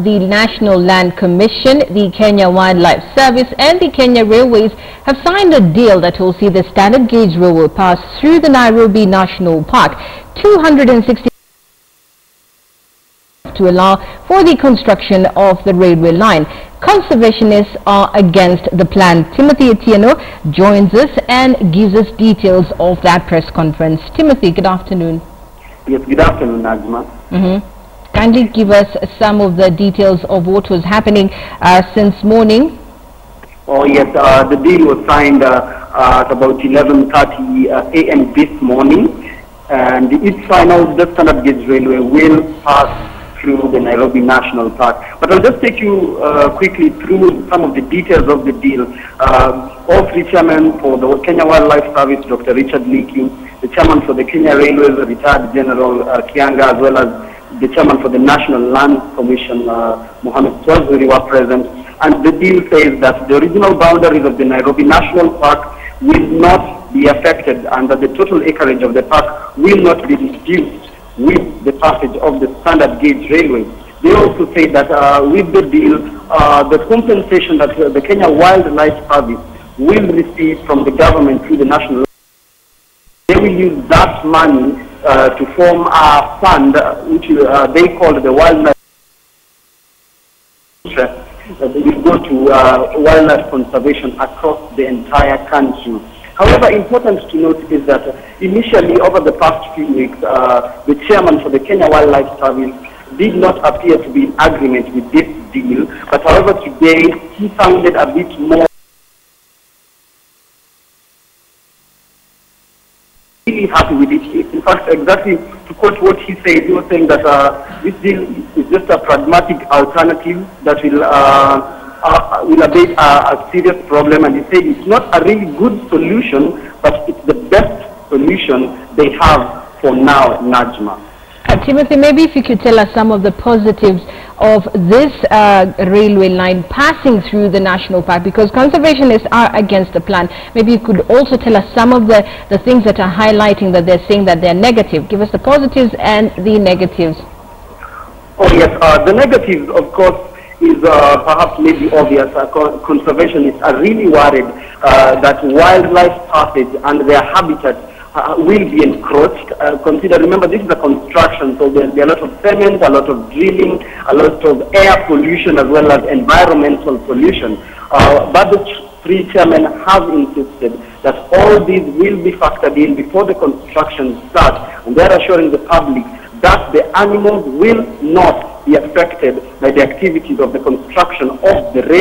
The National Land Commission, the Kenya Wildlife Service and the Kenya Railways have signed a deal that will see the standard gauge railway pass through the Nairobi National Park. 260 to allow for the construction of the railway line. Conservationists are against the plan. Timothy Etieno joins us and gives us details of that press conference. Timothy, good afternoon. Yes, good afternoon, Najma. Kindly give us some of the details of what was happening since morning. Oh yes, the deal was signed at about 11:30 a.m. this morning, and its final, the standard gauge railway will pass through the Nairobi National Park. But I'll just take you quickly through some of the details of the deal. All three chairmen for the Kenya Wildlife Service, Dr. Richard Leakey, the chairman for the Kenya Railways, retired General Kianga, as well as the chairman for the National Land Commission, Mohammed Swazuri, were present. And the deal says that the original boundaries of the Nairobi National Park will not be affected, and that the total acreage of the park will not be reduced with the passage of the standard gauge railway. They also say that with the deal, the compensation that the Kenya Wildlife Service will receive from the government through the national, they will use that money to form a fund which they call the wildlife interest. They will go to wildlife conservation across the entire country. However, important to note is that initially, over the past few weeks, the chairman for the Kenya Wildlife Service did not appear to be in agreement with this deal. But however, today he sounded a bit more really happy with it. In fact, exactly to quote what he said, he was saying that this deal is just a pragmatic alternative that will abate a serious problem, and he said it's not a really good solution, but it's the best solution they have for now, Najma. Timothy, maybe if you could tell us some of the positives of this railway line passing through the national park, because conservationists are against the plan. Maybe you could also tell us some of the things that are highlighting that they're saying that they're negative. Give us the positives and the negatives. Oh yes, the negatives, of course, is perhaps maybe obvious. Conservationists are really worried that wildlife passage and their habitat will be encroached. Remember, this is a construction, so there'll be a lot of cement, a lot of drilling, a lot of air pollution, as well as environmental pollution. But the three chairmen have insisted that all these will be factored in before the construction starts, and they're assuring the public that the animals will not be affected by the activities of the construction of the railway.